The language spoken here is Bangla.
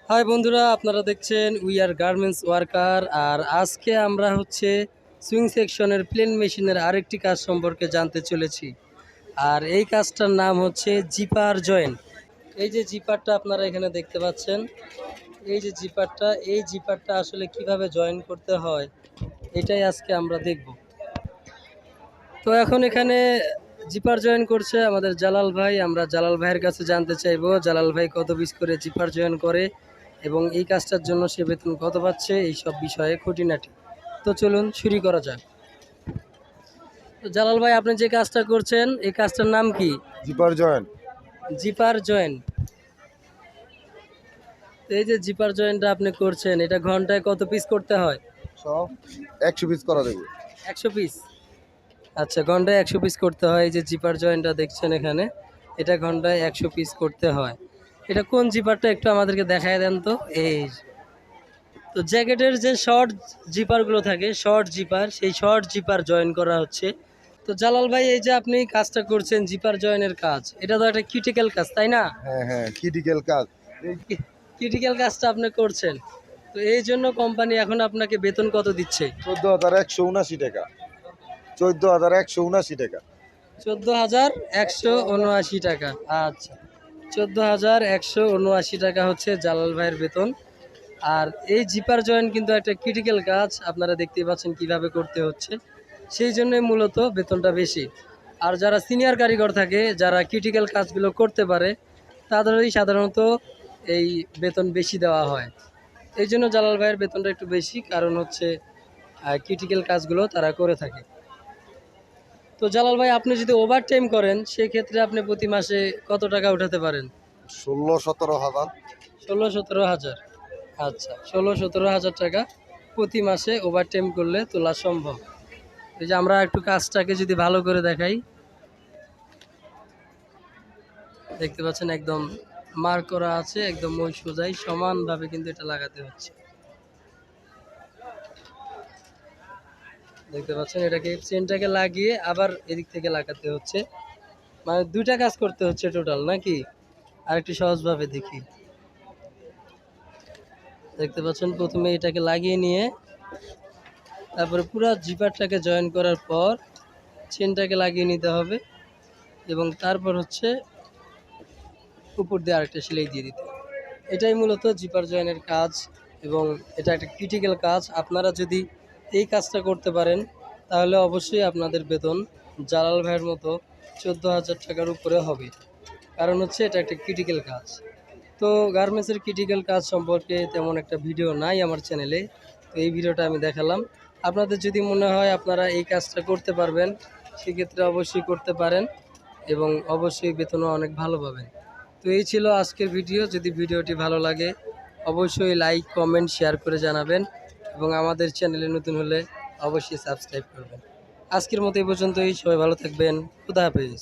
হাই বন্ধুরা, আপনারা দেখছেন উই আর গার্মেন্টস ওয়ার্কার। আর আজকে আমরা সুইং সেকশনের প্লেন মেশিনের আরেকটি কাজ সম্পর্কে জানতে চলেছি। আর এই কাজটার নাম হচ্ছে জিপার জয়েন। এই যে জিপারটা আপনারা এখানে দেখতে পাচ্ছেন, এই জিপারটা আসলে কিভাবে জয়েন করতে হয় এটাই আজকে আমরা দেখব। তো এখন এখানে জিপার জয়েন করছে আমাদের জালাল ভাই। আমরা জালাল ভাইয়ের কাছে জানতে চাইবো জালাল ভাই কত পিস করে জিপার জয়েন করে এবং এই কাজটার জন্য সে বেতন কত পাচ্ছে, এই সব বিষয়ে খুঁটিনাটি। তো চলুন শুরু করা যাক। তো জালাল ভাই, আপনি যে কাজটা করছেন এই কাজটার নাম কি? Zipper join. Zipper join. এই যে জিপার জয়েনটা আপনি করছেন, এটা ঘন্টায় কত পিস করতে হয়? সব 100 পিস করা দেবে। 100 পিস। আচ্ছা, ঘন্টায় 100 পিস করতে হয়। এই যে জিপার জয়েনটা দেখছেন এখানে, এটা ঘন্টায় 100 পিস করতে হয়। এটা কোন জিপারটা একটু আমাদেরকে দেখায় দেন তো। এই তো জ্যাকেটের যে শর্ট জিপারগুলো থাকে, শর্ট জিপার, সেই শর্ট জিপার জয়েন করা হচ্ছে। তো জালাল ভাই, এই যে আপনি কাজটা করছেন জিপার জয়েনের কাজ, এটা তো একটা ক্রিটিক্যাল কাজ, তাই না? হ্যাঁ হ্যাঁ, ক্রিটিক্যাল কাজ। ক্রিটিক্যাল কাজটা আপনি করছেন, তো এই জন্য কোম্পানি এখন আপনাকে বেতন কত দিচ্ছে? 14,179 টাকা। 14,179 টাকা। 14,179 টাকা। আচ্ছা, 14,179 টাকা হচ্ছে জালাল ভাইয়ের বেতন। আর এই জিপার জয়েন কিন্তু একটা ক্রিটিক্যাল কাজ, আপনারা দেখতেই পাচ্ছেন কিভাবে করতে হচ্ছে, সেই জন্যই মূলত বেতনটা বেশি। আর যারা সিনিয়র কারিগর থাকে, যারা ক্রিটিক্যাল কাজগুলো করতে পারে, তাদেরই সাধারণত এই বেতন বেশি দেওয়া হয়। এই জন্য জালাল ভাইয়ের বেতনটা একটু বেশি, কারণ হচ্ছে ক্রিটিক্যাল কাজগুলো তারা করে থাকে। তো জালাল ভাই, আপনি যদি ওভার টাইম করেন সেক্ষেত্রে আপনি প্রতি মাসে কত টাকা উঠাতে পারেন? 16-17 হাজার। 16-17 হাজার। আচ্ছা, 16-17 হাজার টাকা প্রতি মাসে ওভার টাইম করলে তোলা সম্ভব। এই যে আমরা একটু কাজটাকে যদি ভালো করে দেখাই, দেখতে পাচ্ছেন একদম মার্ক করা আছে, একদম ওই সোজাই সমানভাবে কিন্তু এটা লাগাতে হচ্ছে। দেখতে পাচ্ছেন এটাকে চেনটাকে লাগিয়ে আবার এদিক থেকে লাগাতে হচ্ছে, মানে দুইটা কাজ করতে হচ্ছে টোটাল, নাকি? আর একটু সহজভাবে দেখি। দেখতে পাচ্ছেন প্রথমে এটাকে লাগিয়ে নিয়ে তারপরে পুরো জিপারটাকে জয়েন করার পর চেনটাকে লাগিয়ে নিতে হবে এবং তারপর উপর দিয়ে আরেকটা সেলাই দিয়ে দিতে হবে। এটাই মূলত জিপার জয়েনের কাজ এবং এটা একটা ক্রিটিক্যাল কাজ। আপনারা যদি এই কাজটা করতে পারেন তাহলে অবশ্যই আপনাদের বেতন জালাল ভাইয়ের মতো 14,000 টাকার উপরে হবে, কারণ এটা একটা ক্রিটিক্যাল কাজ। তো গার্মেন্টসের ক্রিটিক্যাল কাজ সম্পর্কে তেমন একটা ভিডিও নাই আমার চ্যানেলে, তো এই ভিডিওটা আমি দেখালাম। আপনাদের যদি মনে হয় আপনারা এই কাজটা করতে পারবেন, সেক্ষেত্রে অবশ্যই করতে পারেন এবং অবশ্যই বেতনও অনেক ভালো পাবেন। তো এই ছিল আজকের ভিডিও। যদি ভিডিওটি ভালো লাগে অবশ্যই লাইক, কমেন্ট, শেয়ার করে জানাবেন এবং আমাদের চ্যানেলে নতুন হলে অবশ্যই সাবস্ক্রাইব করবেন। আজকের মতো এই পর্যন্তই। সবাই ভালো থাকবেন। খুদা হাফেজ।